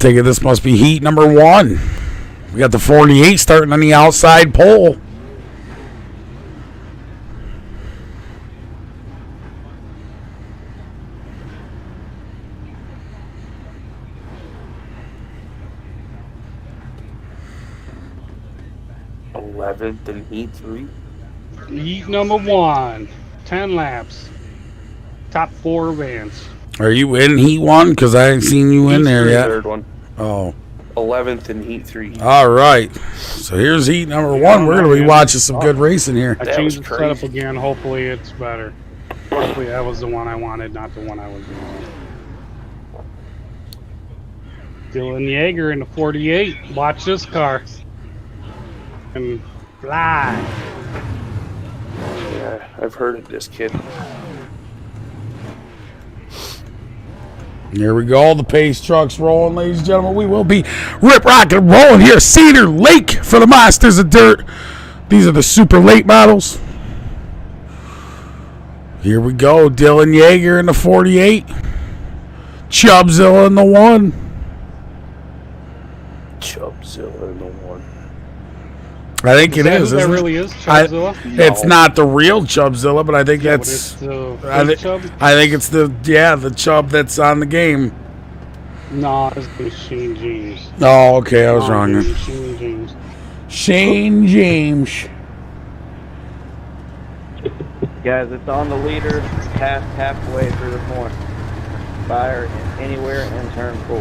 Take it. This must be heat number 1. We got the 48 starting on the outside pole. In heat 3. Heat number 1. 10 laps. Top 4 events. Are you in heat 1? Because I ain't seen you in there yet. Third one. Oh. 11th in heat 3. All right. So here's heat number 1. We're going to be watching some good racing here. I changed the setup again. Hopefully it's better. Hopefully that was the one I wanted, not the one I was using. Dylan Yeager in the 48. Watch this car. And fly. Yeah, I've heard of this kid. Here we go. The pace truck's rolling, ladies and gentlemen. We will be rip, rock, and rolling here. Cedar Lake for the Monsters of Dirt. These are the super late models. Here we go. Dylan Yeager in the 48. Chubzilla in the 1. Chubzilla in the 1. I think it is. That really is Chubzilla? It's not the real Chubzilla, but I think that's. It's the Chub? I think it's the Chub that's on the game. No, it's Shane James. Oh, okay, I was wrong. Then. Shane James. Shane James. Guys, it's on the leader, past halfway through the point. Fire anywhere in turn 4.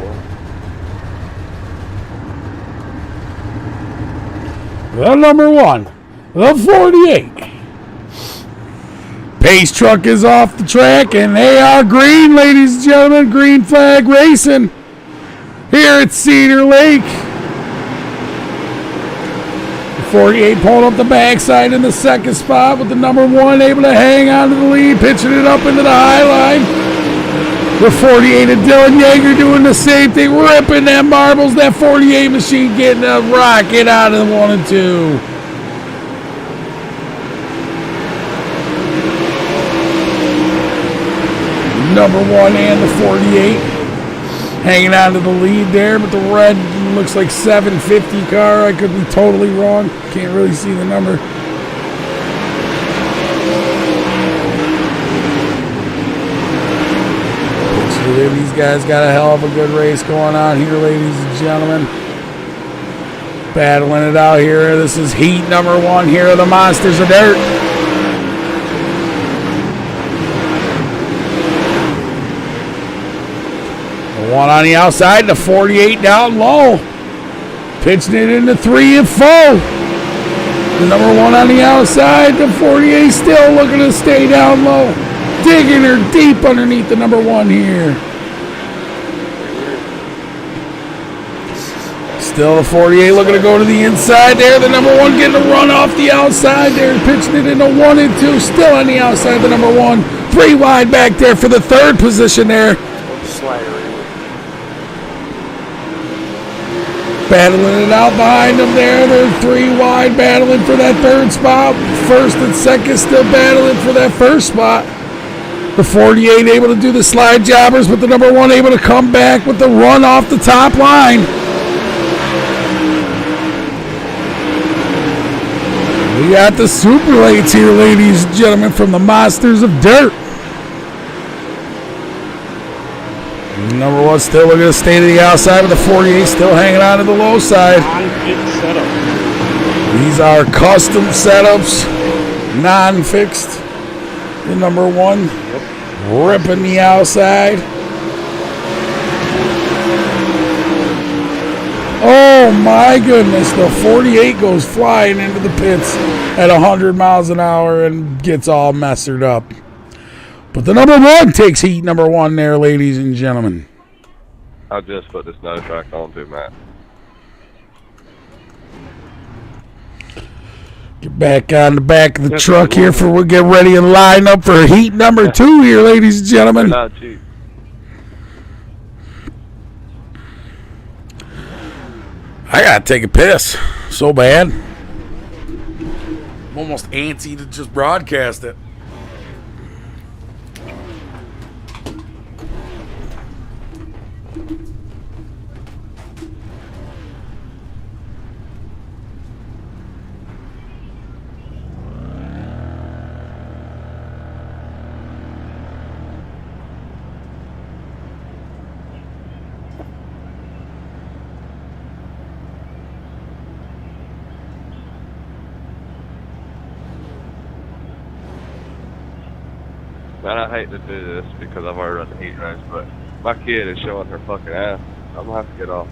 The number 1, the 48. Pace truck is off the track, and they are green, ladies and gentlemen. Green flag racing here at Cedar Lake. The 48 pulling up the backside in the second spot with the number 1 able to hang on to the lead, pitching it up into the high line. The 48 and Dylan Yeager doing the same thing, ripping them marbles. That 48 machine getting a rocket out of the 1 and 2. Number 1 and the 48 hanging on to the lead there, but the red looks like 750 car. I could be totally wrong. Can't really see the number. These guys got a hell of a good race going on here, ladies and gentlemen. Battling it out here. This is heat number 1 here of the Monsters of Dirt. The 1 on the outside, the 48 down low. Pitching it into 3 and 4. The number 1 on the outside, the 48 still looking to stay down low. Digging her deep underneath the number 1 here. Still the 48 looking to go to the inside there. The number 1 getting a run off the outside there. Pitching it into 1 and 2. Still on the outside, the number 1. 3 wide back there for the 3rd position there. Battling it out behind them there. They're 3 wide battling for that 3rd spot. 1st and 2nd still battling for that 1st spot. The 48 able to do the slide jobbers, but the number 1 able to come back with the run off the top line. We got the super lates here, ladies and gentlemen, from the Monsters of Dirt. Number 1 still looking to stay to the outside, but the 48 still hanging on to the low side. These are custom setups, non-fixed. The number 1 ripping the outside. Oh my goodness, the 48 goes flying into the pits at 100 miles an hour and gets all messed up. But the number 1 takes heat number 1 there, ladies and gentlemen. I'll just put the snow track on too, Matt. Get back on the back of the truck here for we'll get ready and line up for heat number 2 here, ladies and gentlemen. Not cheap. I gotta take a piss so bad. I'm almost antsy to just broadcast it. Man, I hate to do this because I've already run the heat race, but my kid is showing her fucking ass. I'm gonna have to get off.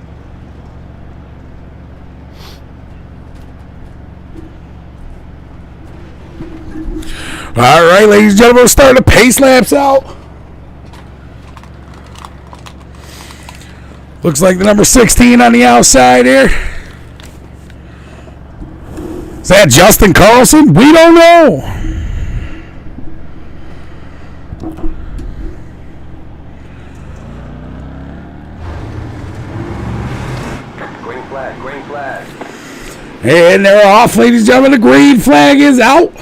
All right, ladies and gentlemen, we're starting the pace laps out. Looks like the number 16 on the outside here. Is that Justin Carlson? We don't know. Green flag, green flag. And they're off, ladies and gentlemen. The green flag is out.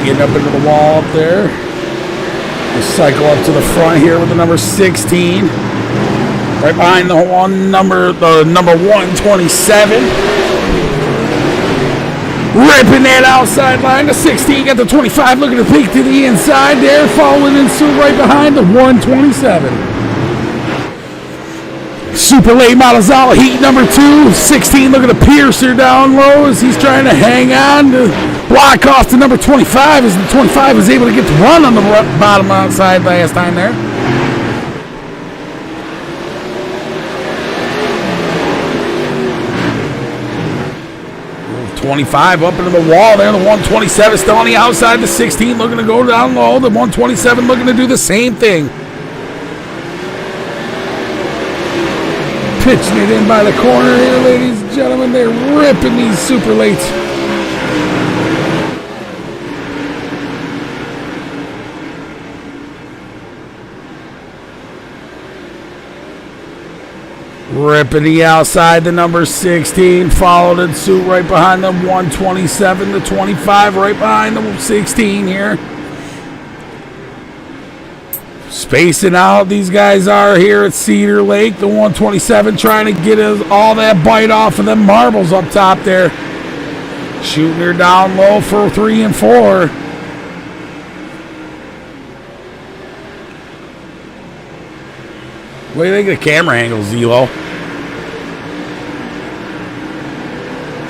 Getting up into the wall up there. We'll cycle up to the front here with the number 16. Right behind the number 127. Ripping that outside line. The 16 got the 25 looking to peek to the inside there. Following in suit right behind the 127. Super late Malazala heat number 2. 16 looking to pierce her down low as he's trying to hang on to block off to number 25 as the 25 was able to get the run on the bottom outside last time there. The 25 up into the wall there. The 127 still on the outside. The 16 looking to go down low. The 127 looking to do the same thing. Pitching it in by the corner here, ladies and gentlemen. They're ripping these super lates. Ripping the outside, the number 16, followed in suit right behind them, 127, the 25 right behind the 16 here. Spacing out, these guys are here at Cedar Lake. The 127 trying to get all that bite off of them marbles up top there. Shooting her down low for 3 and 4. What do you think of the camera angles, Zelo?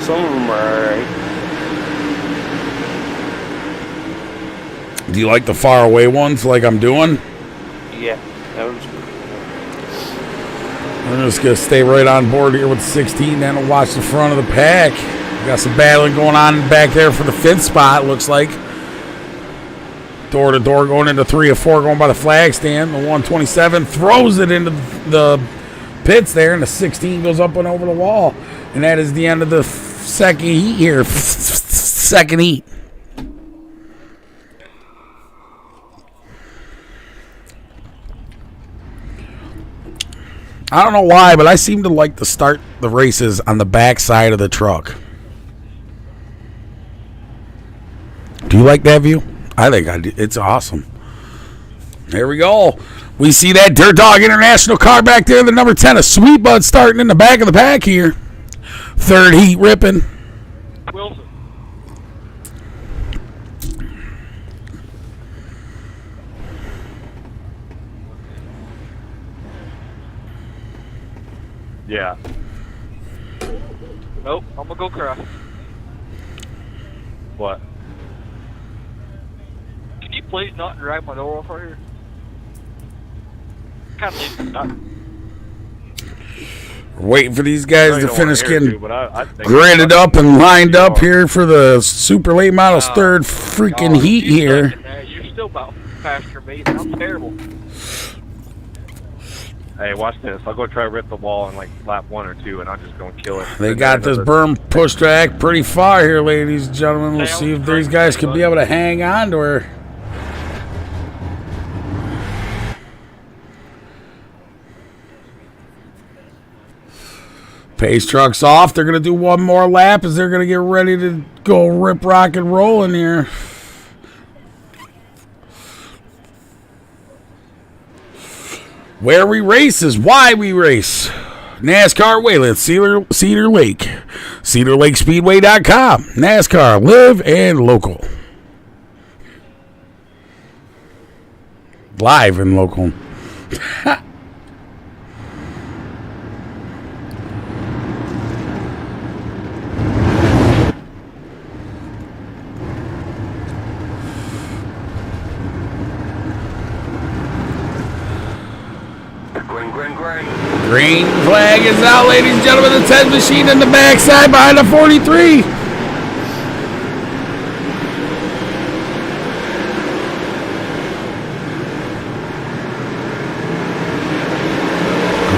Some of them are alright. Do you like the far away ones like I'm doing? Yeah, that was We're just going to stay right on board here with 16, then we'll watch the front of the pack. Got some battling going on back there for the 5th spot, looks like. Door to door going into 3 or 4 going by the flag stand. The 127 throws it into the pits there, and the 16 goes up and over the wall. And that is the end of the second heat here. Second heat. I don't know why, but I seem to like to start the races on the back side of the truck. Do you like that view? I think I do. It's awesome. There we go. We see that Dirt Dog International car back there. The number 10, a Sweet Bud starting in the back of the pack here. Third heat ripping. Wilson. Yeah. Nope, I'm gonna go cry. What? Can you please not drag my door off right here? Kind of need to. We're waiting for these guys to finish getting I think gridded up and lined up here for the Super Late Models third freaking heat you here. sucking, man. You're still about faster than me. I'm terrible. Hey, watch this. I'll go try to rip the wall in like lap 1 or 2, and I'm just going to kill it. They got this berm push track pretty far here, ladies and gentlemen. We'll see if these guys can be able to hang on to her. Pace truck's off. They're going to do one more lap as they're going to get ready to go rip, rock, and roll in here. Where we race is why we race. NASCAR Wayland, Cedar Lake. CedarLakeSpeedway.com. NASCAR, live and local. live in local. Green flag is out, ladies and gentlemen. The 10 machine in the backside behind the 43.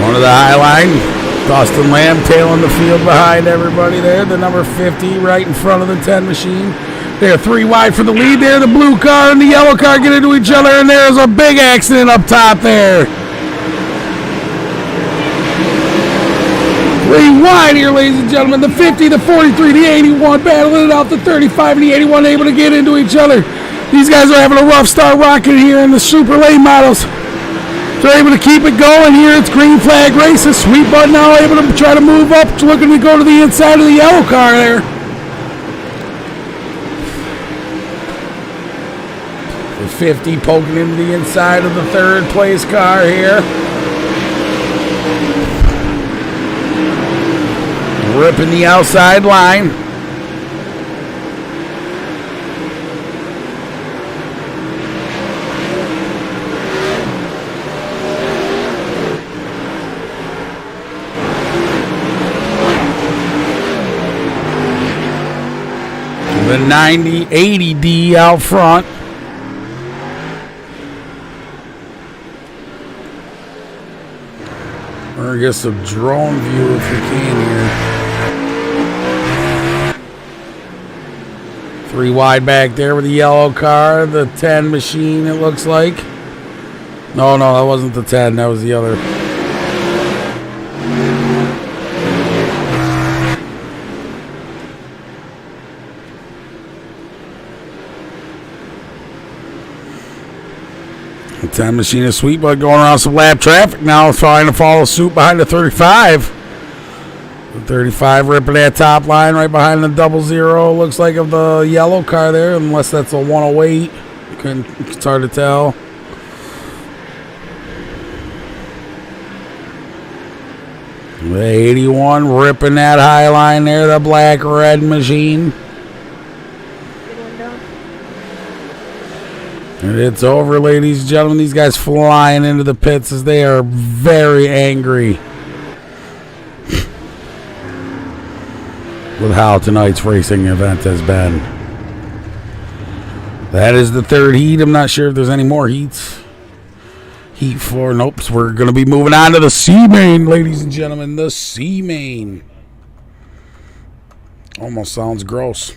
Going to the high line. Dustin Lamb tailing the field behind everybody there. The number 50 right in front of the 10 machine. They're 3 wide for the lead there. The blue car and the yellow car get into each other, and there's a big accident up top there. 3 wide here, ladies and gentlemen. The 50, the 43, the 81 battling it out. The 35 and the 81 able to get into each other. These guys are having a rough start rocking here in the super late models. They're able to keep it going here. It's green flag races. GnarlY-StanK-BuD now able to try to move up, looking to go to the inside of the yellow car there. The 50 poking into the inside of the third place car here. Ripping the outside line. The 90-80D out front. We're going to get some drone view if we can here. 3 wide back there with the yellow car. The 10 machine, it looks like. No, that wasn't the 10. That was the other. The 10 machine is GnarlY-StanK-BuD going around some lap traffic now, trying to follow suit behind the 35. The 35 ripping that top line right behind the 00. Looks like of the yellow car there, unless that's a 108. It's hard to tell. The 81 ripping that high line there, the black-red machine. And it's over, ladies and gentlemen. These guys flying into the pits as they are very angry with how tonight's racing event has been. That is the third heat. I'm not sure if there's any more heats. Heat 4. Nope. So we're going to be moving on to the C main, ladies and gentlemen. The C main. Almost sounds gross.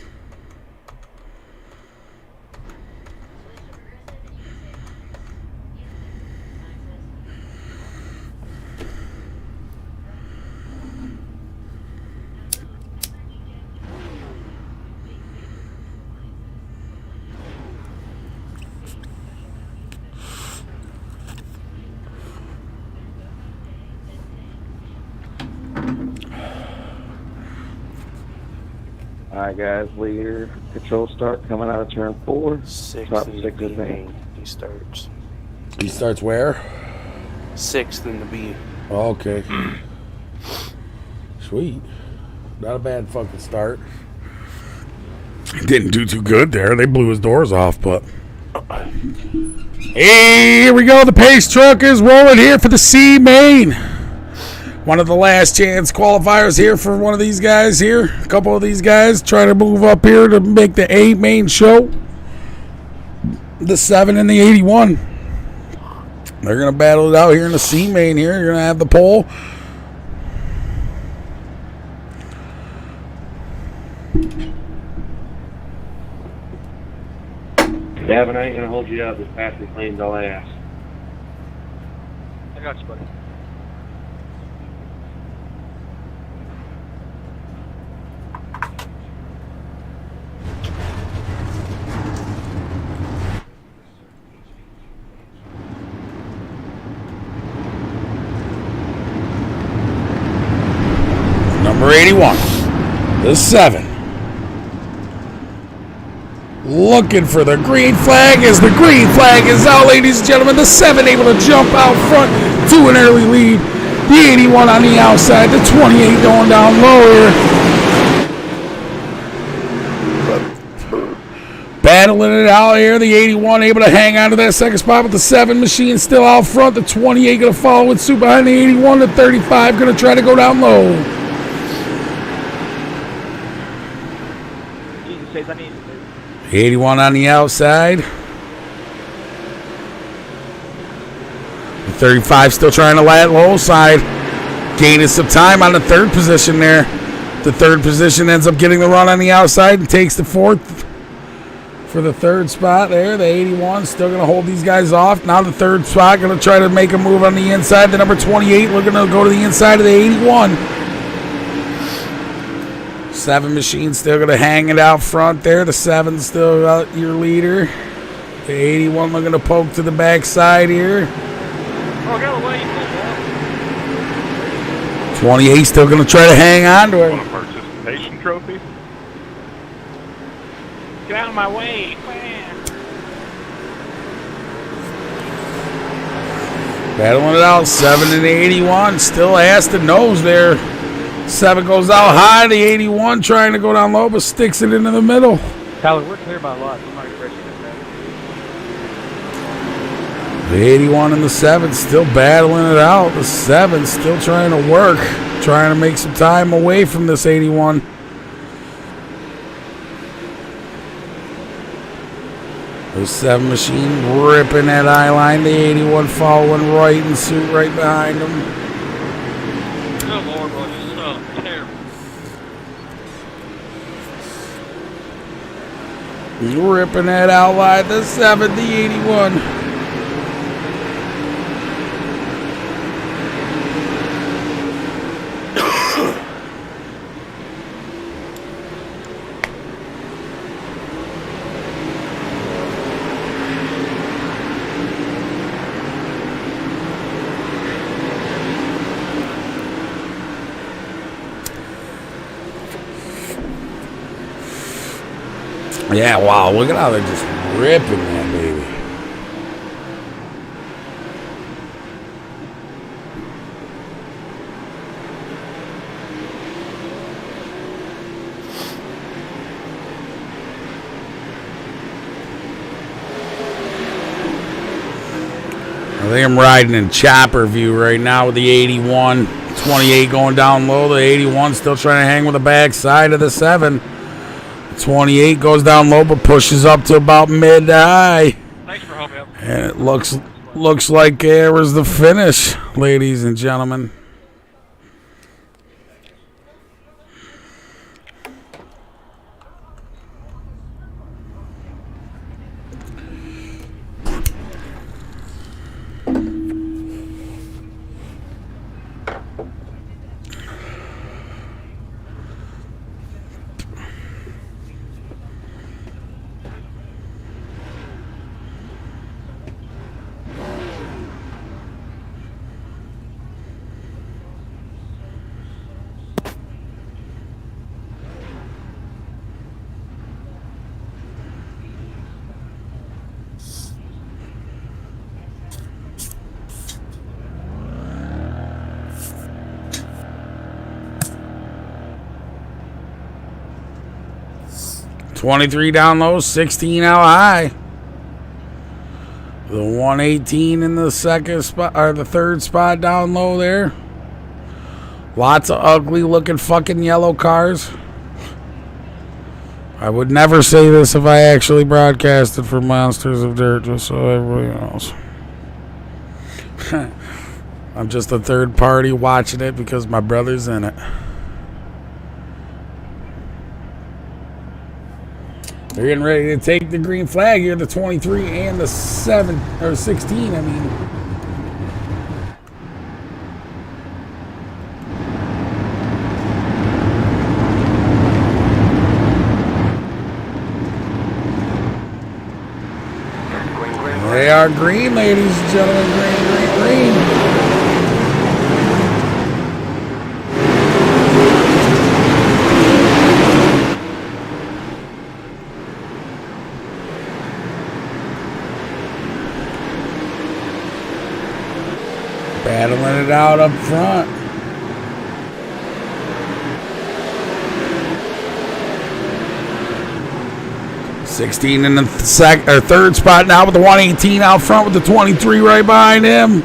Alright guys, leader, control start coming out of turn 4. Top 6 in the is B in. main. He starts. He starts where? 6th in the B. Oh, okay. Sweet. Not a bad fucking start. Didn't do too good there. They blew his doors off, but... Hey, here we go. The pace truck is rolling here for the C main. One of the last chance qualifiers here for one of these guys here. A couple of these guys trying to move up here to make the A main show. The 7 and the 81. They're going to battle it out here in the C main here. You're going to have the pole. Davin, I ain't going to hold you out. This passing lane's all ass. I got you, buddy. Number 81. The 7. looking for the green flag. As the green flag is out, ladies and gentlemen, the 7 able to jump out front to an early lead. The 81 on the outside, the 28 going down lower. Battling it out here, the 81 able to hang on to that second spot, but the 7 machine still out front. The 28 going to follow with suit behind the 81. The 35 going to try to go down low. The 81 on the outside. The 35 still trying to lat low side. Gaining some time on the third position there. The third position ends up getting the run on the outside and takes the fourth for the third spot there. The 81 still going to hold these guys off. Now the third spot going to try to make a move on the inside. The number 28 looking to go to the inside of the 81. 7 machine still going to hang it out front there. The 7 still out your leader. The 81 looking to poke to the backside here. 28 still going to try to hang on to it. Want a participation trophy? Get out of my way. Battling it out. 7 and the 81 still ass to nose there. 7 goes out high. The 81 trying to go down low, but sticks it into the middle. Tyler, we're clear by a lot. I'm not refreshing it. The 81 and the 7 still battling it out. The 7 still trying to work, trying to make some time away from this 81. The 7 machine ripping that eye line. The 81 following right in suit right behind him. Good Lord, bro. This is terrible. Ripping that outline. The 7, the 81. Yeah, wow, look at how they're just ripping that baby. I think I'm riding in chopper view right now with the 81. 28 going down low. The 81 still trying to hang with the backside of the 7. 28 goes down low but pushes up to about mid to high. Thanks for helping out. And it looks like there was the finish, ladies and gentlemen. $23 down low, 16 out high. The 118 in the second spot, or the third spot down low there. Lots of ugly looking fucking yellow cars. I would never say this if I actually broadcasted for Monsters of Dirt, just so everybody knows. I'm just a third party watching it because my brother's in it. They're getting ready to take the green flag here, the 23 and the 7 or 16, I mean. They are green, ladies and gentlemen. Green, green, green. it out up front. '16 in the third spot now with the 118 out front with the 23 right behind him.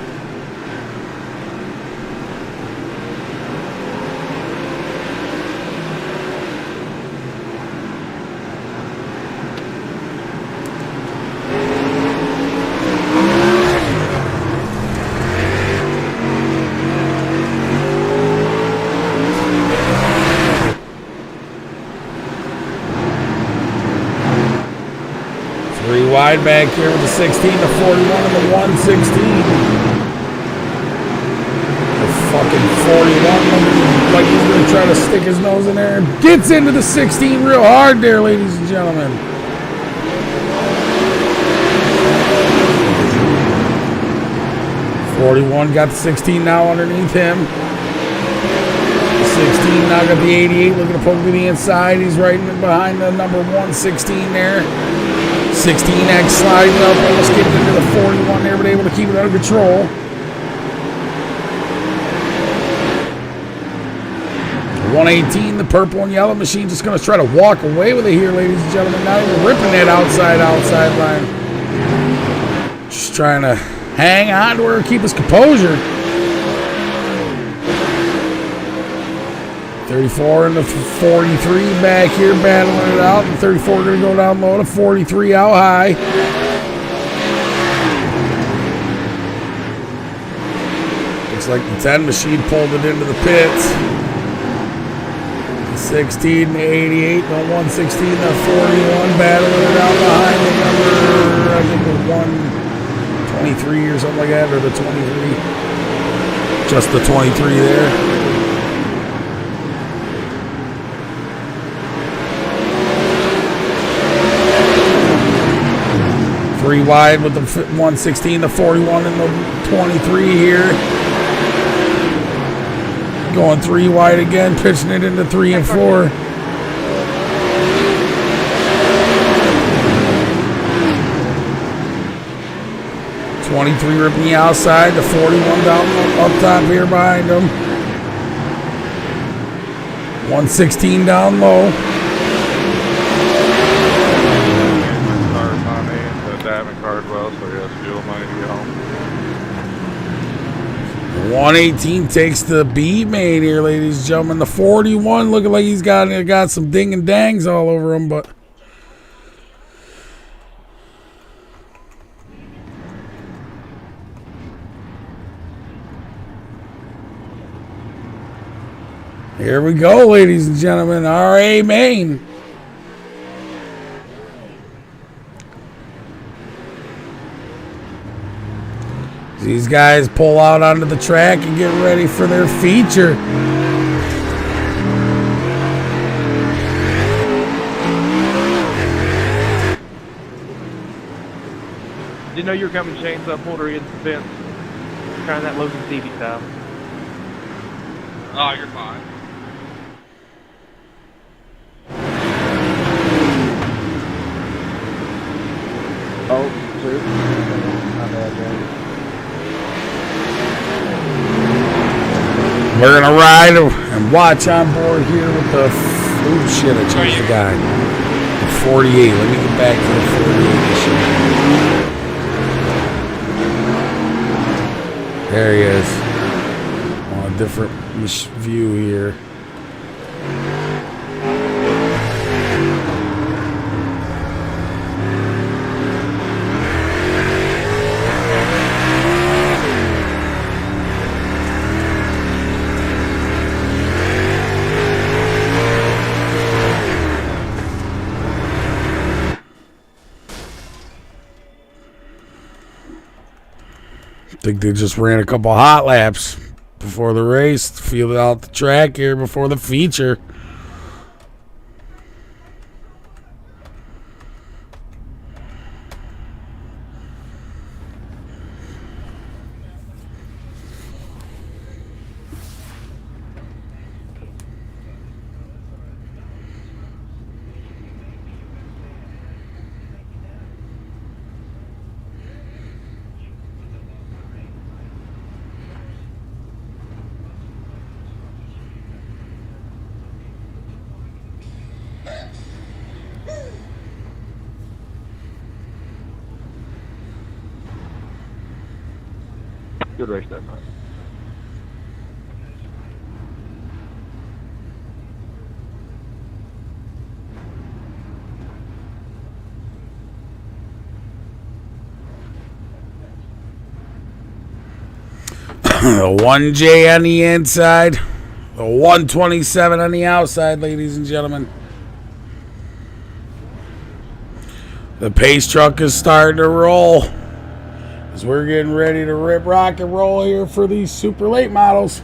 Wide back here with the 16 to 41 and the 116. The fucking 41 looking like he's going to try to stick his nose in there. Gets into the 16 real hard there, ladies and gentlemen. '41 got the 16 now underneath him. The 16 now got the 88 looking to poke to the inside. He's right in behind the number 116 there. 16X sliding up, almost getting into the 41 there, but able to keep it under control. 118, the purple and yellow machine just going to try to walk away with it here, ladies and gentlemen. Not even ripping that outside line. Just trying to hang on to her and keep his composure. 34 and the 43 back here battling it out. The 34 going to go down low. The 43 out high. Looks like the 10 machine pulled it into the pits. The 16, the 88, the 116, the 41 battling it out behind the number, I think the 123 or something like that, or the 23. Just the 23 there. 3 wide with the 116, the 41, and the 23 here. Going 3 wide again, pitching it into 3 and 4. '23 ripping the outside, the 41 down up top here behind him. 116 down low. Cardwell, so he has fuel money to get home. 118 takes the B main here, ladies and gentlemen. The 41 looking like he's got some ding and dangs all over him, but here we go, ladies and gentlemen. RA main. These guys pull out onto the track and get ready for their feature. Didn't know you were coming, Shane, so I pulled her into the fence. Trying that Logan Stevie style. Oh, you're fine. Oh, two. My bad, James. We're going to ride and watch on board here with the... Oh, shit, I changed the guy. The 48. Let me get back to the 48. There he is. On a different view here. I think they just ran a couple hot laps before the race, feel out the track here before the feature. Good race that night. The 1J on the inside. The 127 on the outside, ladies and gentlemen. The pace truck is starting to roll as we're getting ready to rip, rock, and roll here for these super late models.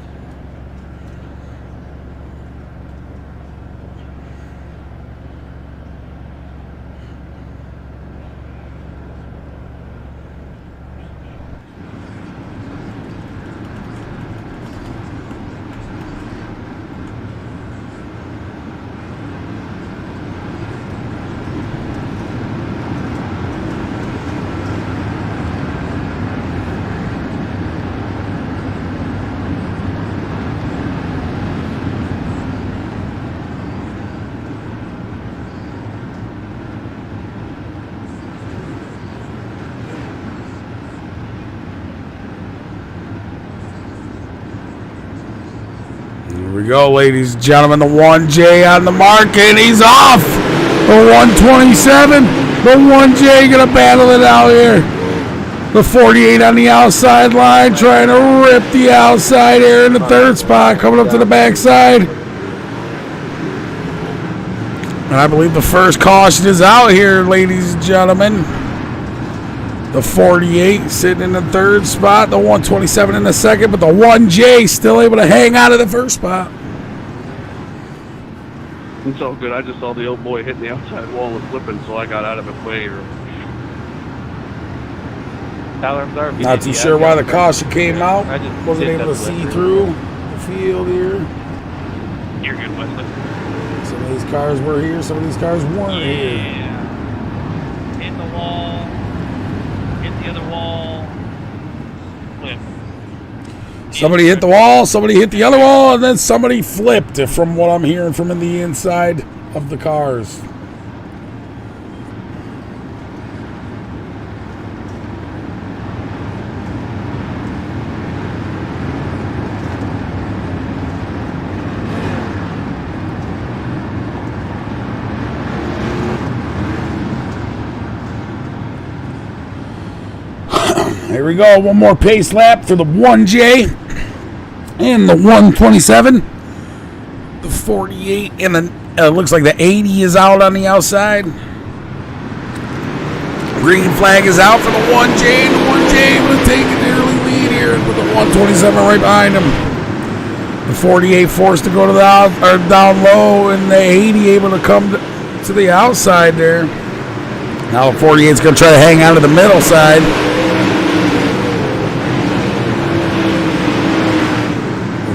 Here we go, ladies and gentlemen. The 1J on the mark, and he's off. The 127. The 1J going to battle it out here. The 48 on the outside line, trying to rip the outside air in the third spot, coming up to the backside. And I believe the first caution is out here, ladies and gentlemen. The 48 sitting in the third spot, the 127 in the second, but the 1J still able to hang out of the first spot. It's all good. I just saw the old boy hitting the outside wall and flipping, so I got out of his way. Tyler, I'm sorry. Not too sure why the caution came out. I just Wasn't did able to that see delivery. through the field here. You're good, Wesley. Some of these cars were here, some of these cars weren't here. Yeah. Hit the wall. Hit the other wall. Flip. Somebody hit the wall, somebody hit the other wall, and then somebody flipped, from what I'm hearing from the inside of the cars. Here we go, one more pace lap for the 1J and the 127. The 48 and the looks like the 80 is out on the outside. Green flag is out for the 1J, and the 1J will take an early lead here with the 127 right behind him. The 48 forced to go to the down low, and the 80 able to come to the outside there. Now the 48 is going to try to hang out of the middle side.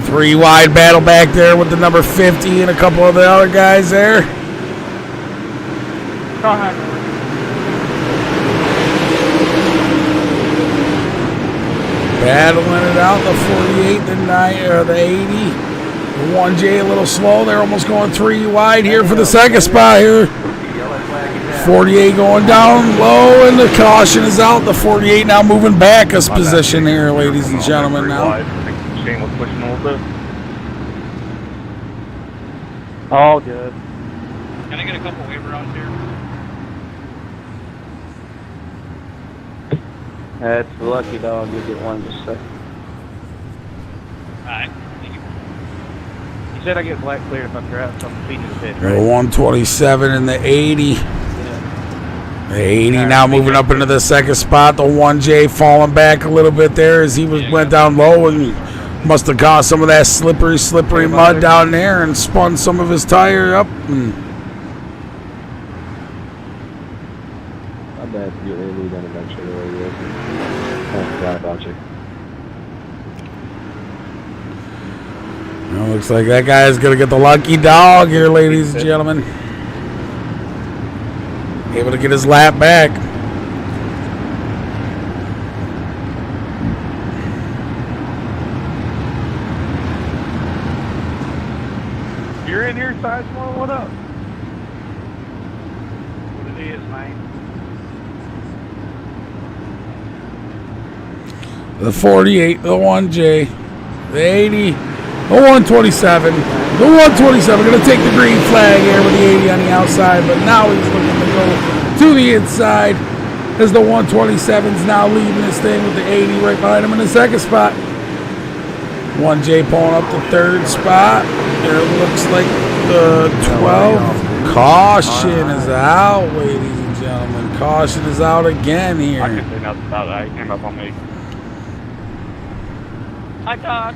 3 wide battle back there with the number 50 and a couple of the other guys there. Battling it out, the 48, the 80. The 1J a little slow. They're almost going 3 wide here for the second spot here. 48 going down low, and the caution is out. The 48 now moving back his position here, ladies and gentlemen, now. Shane was pushing a little bit. All good. Can I get a couple waiver rounds here? That's the lucky dog. You get one just a second. Alright. Thank you. You said I get black cleared if I'm trapped, so I'm feeding the pit, The right? 127 and the 80. The 80 now moving up into the second spot. The 1J falling back a little bit there as he went down low and must have got some of that slippery mud down there and spun some of his tire up. And I'm bad to get early then eventually. I forgot about you. well, looks like that guy is going to get the lucky dog here, ladies and gentlemen. Able to get his lap back. You're in here, Sizemore? What up? What it is, man. the 48, the 1J, the 80, the 127, the 127. Going to take the green flag here with the 80 on the outside, but now he's looking to go to the inside as the 127's now leading this thing with the 80 right behind him in the second spot. 1J pulling up the third spot. There looks like the 12. Caution is out, ladies and gentlemen. Caution is out again here. I can say nothing about that. He came up on me. Hi, Todd.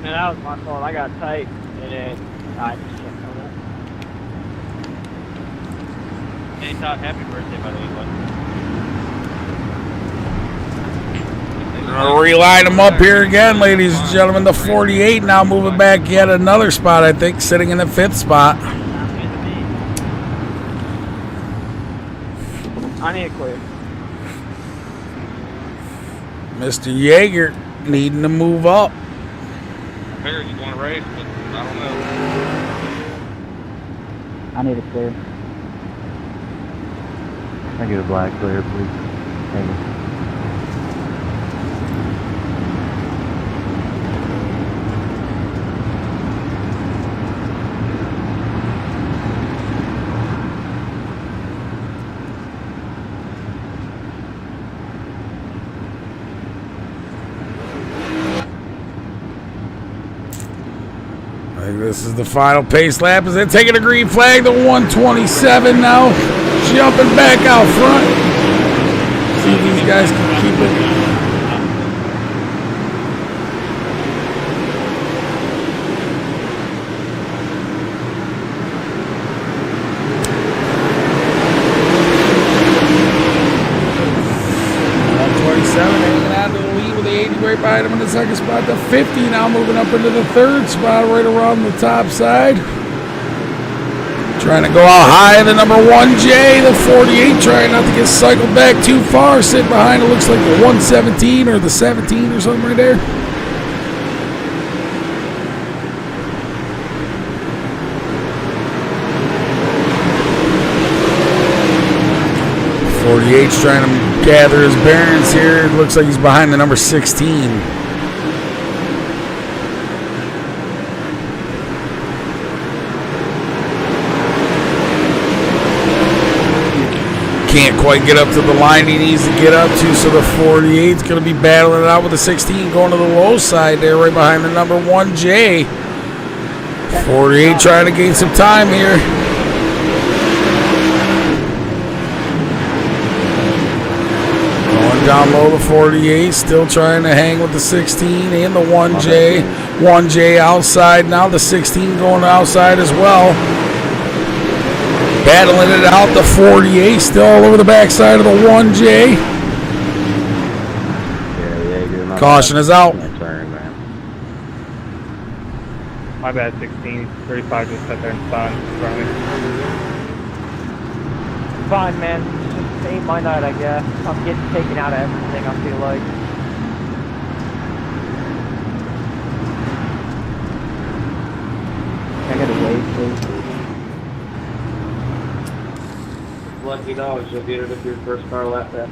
Man, that was my fault. I got tight, and then I just can't come up. Hey Todd, happy birthday by the way, bud. Reline them up here again, ladies and gentlemen. The 48 now moving back yet another spot, I think, sitting in the 5th spot. I need a clear. Mr. Yeager needing to move up. I figured you'd want to race, but I don't know. I need a clear. I get a black clear, please. Thank you. I think this is the final pace lap as they're taking a green flag. The 127 now jumping back out front. See if these guys can keep it. Right behind him in the second spot. The 50 now moving up into the 3rd spot, right around the top side. Trying to go out high, the number 1J, the 48, trying not to get cycled back too far. Sitting behind it looks like the 117 or the 17 or something right there. .48's trying to gather his bearings here. It looks like he's behind the number 16. Can't quite get up to the line he needs to get up to, so the 48's going to be battling it out with the 16 going to the low side there, right behind the number 1J. 48 trying to gain some time here. Down low, the 48, still trying to hang with the 16 and the 1J. 1J outside now, the 16 going outside as well. Battling it out, the 48 still all over the backside of the 1J. Yeah, Caution is out. My bad, 16. 35 just sat there and spun. Fine, man. Ain't my night, I guess. I'm getting taken out of everything, I feel like. I gotta wait, please. Lucky dogs, you'll get it if your first car lap there.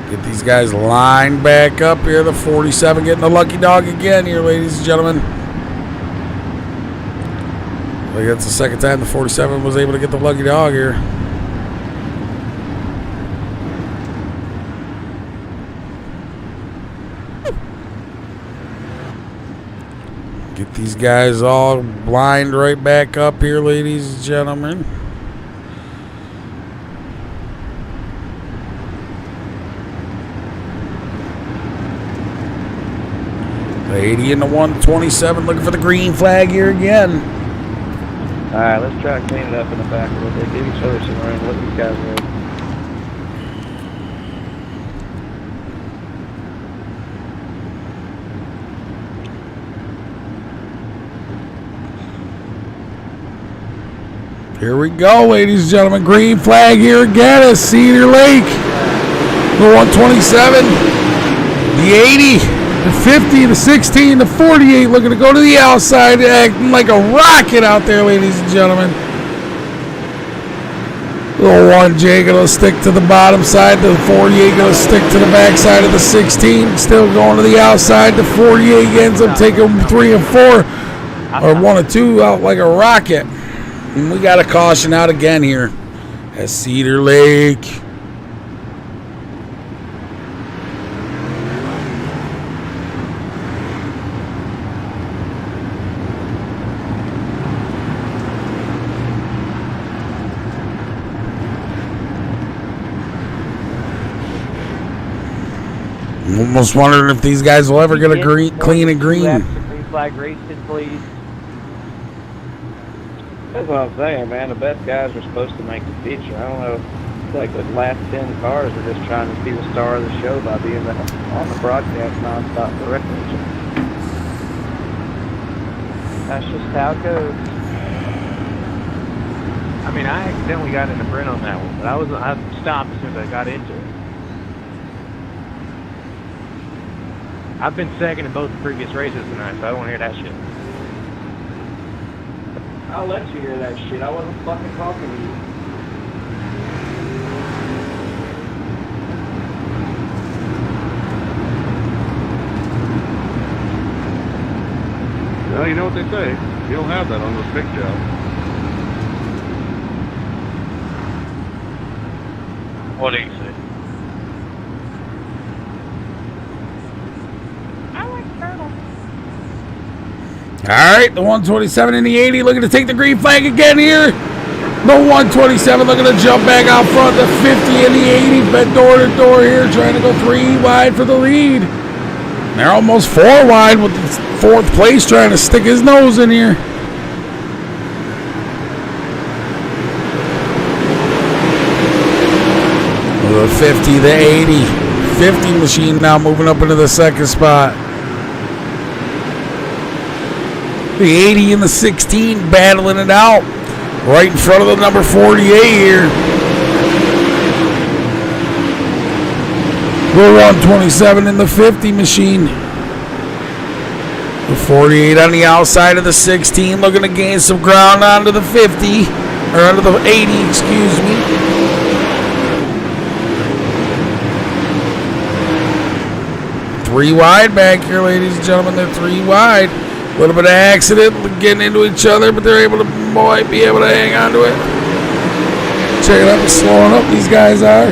Get these guys lined back up here. The 47 getting the lucky dog again here, ladies and gentlemen. I think that's the second time the 47 was able to get the lucky dog here. Get these guys all lined right back up here, ladies and gentlemen. The 80 and the 127 looking for the green flag here again. Alright, let's try to clean it up in the back a little bit. Give each other some room. Let these guys roll. Here we go, ladies and gentlemen. Green flag here again at Cedar Lake. The 127, the 80. The 50, the 16, the 48 looking to go to the outside, acting like a rocket out there, ladies and gentlemen. Little 1J going to stick to the bottom side. The 48 going to stick to the back side of the 16. Still going to the outside. The 48 ends up taking 3 and 4. Or 1 and 2 out like a rocket. And we got a caution out again here at Cedar Lake. I'm almost wondering if these guys will ever get a green, clean and green. Green flag races, please. That's what I'm saying, man. The best guys are supposed to make the feature. I don't know. It's like the last 10 cars are just trying to be the star of the show by being on the broadcast nonstop for recognition. That's just how it goes. I mean, I accidentally got in the print on that one, but I stopped as soon as I got into it. I've been second in both the previous races tonight, so I don't want to hear that shit. I'll let you hear that shit. I wasn't fucking talking to you. Well, you know what they say. You don't have that on those big jobs. What do you say? All right, the 127 and the 80 looking to take the green flag again here. The 127 looking to jump back out front. The 50 and the 80 bent door to door here, trying to go 3 wide for the lead. They're almost 4 wide with the 4th place trying to stick his nose in here. The 50, the 80. 50 machine now moving up into the 2nd spot. The 80 and the 16 battling it out right in front of the number 48 here. The 127 in the 50 machine. The 48 on the outside of the 16 looking to gain some ground onto the 50, or onto the 80, excuse me. Three wide back here, ladies and gentlemen. They're 3 wide. A little bit of accident, getting into each other, but they're able to, might be able to hang on to it. Check it out, slowing up these guys are.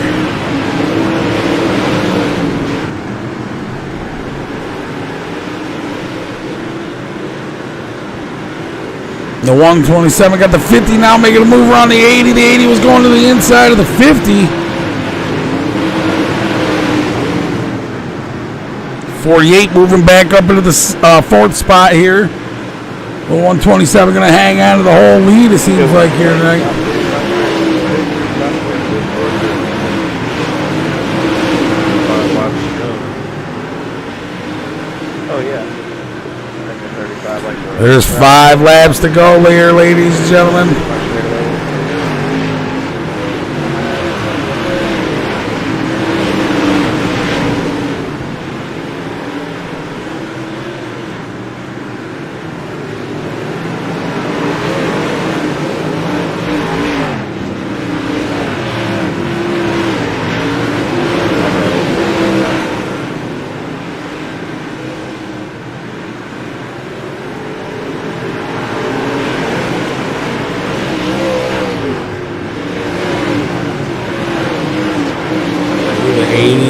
The 127 got the 50 now, making a move around the 80. The 80 was going to the inside of the 50. 48 moving back up into the 4th spot here. The 127 going to hang on to the whole lead, it seems like, here tonight. Oh, yeah. There's 5 laps to go here, ladies and gentlemen.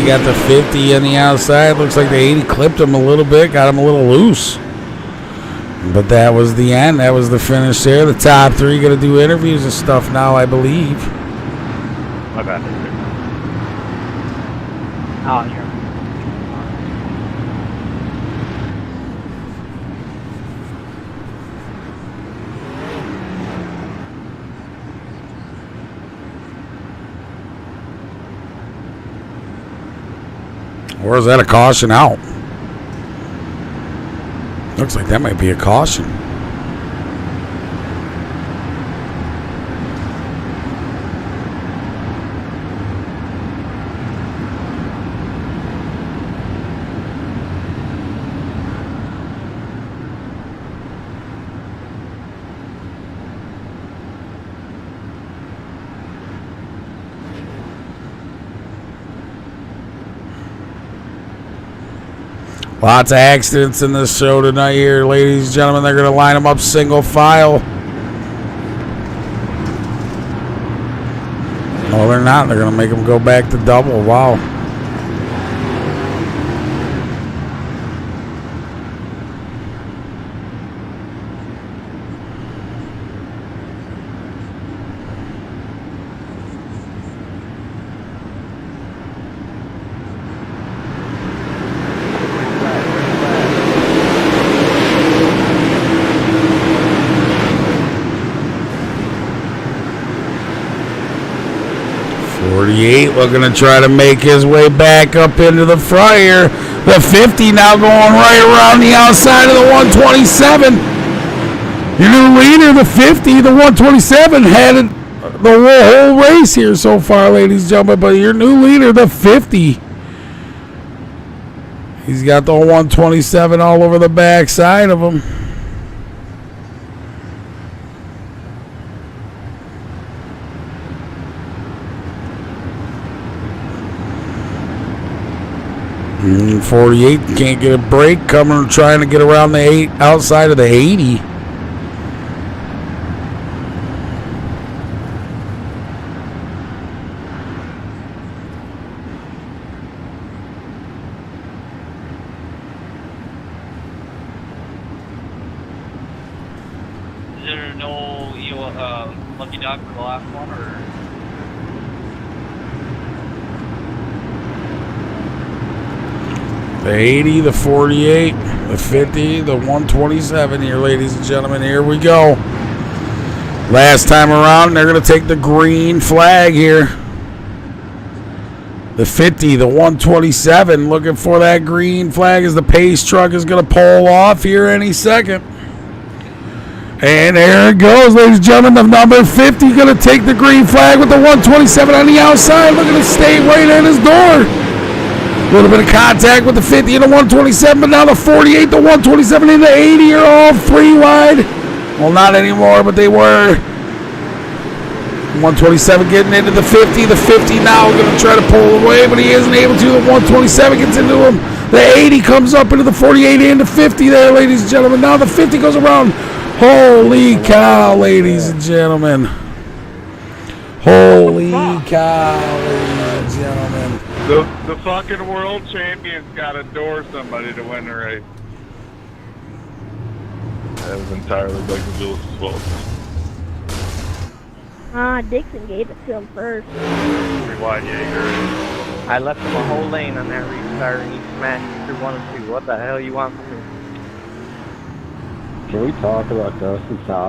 Got the 50 on the outside. Looks like the 80 clipped him a little bit, got him a little loose. But that was the end. That was the finish there. The top 3 going to do interviews and stuff now, I believe. Okay. Oh, here. Or is that a caution out? Looks like that might be a caution. Lots of accidents in this show tonight here, ladies and gentlemen. They're going to line them up single file. No, they're not. They're going to make them go back to double. Wow. Looking to try to make his way back up into the front here. The 50 now going right around the outside of the 127. Your new leader, the 50, the 127, had it the whole race here so far, ladies and gentlemen. But your new leader, the 50, he's got the 127 all over the backside of him. And 48 can't get a break, coming trying to get around the 8 outside of the 80. Is there no lucky dog for the last one, or? The 80, the 48, the 50, the 127 here, ladies and gentlemen. Here we go. Last time around, they're going to take the green flag here. The 50, the 127, looking for that green flag as the pace truck is going to pull off here any second. And there it goes, ladies and gentlemen. The number 50 going to take the green flag with the 127 on the outside. Look at it stay right at his door. A little bit of contact with the 50 and the 127, but now the 48, the 127, and the 80 are all 3 wide. Well, not anymore, but they were. 127 getting into the 50. The 50 now going to try to pull away, but he isn't able to. The 127 gets into him. The 80 comes up into the 48 and the 50 there, ladies and gentlemen. Now the 50 goes around. Holy cow, ladies and gentlemen. Holy cow, ladies and gentlemen. The fucking world champion's got to door somebody to win the race. That was entirely Doug Jules' fault. Dixon gave it to him first. 3 wide Jaeger. I left him a whole lane on that restart and he smashed through 1 and 2. What the hell you want from me? Can we talk about Dustin South?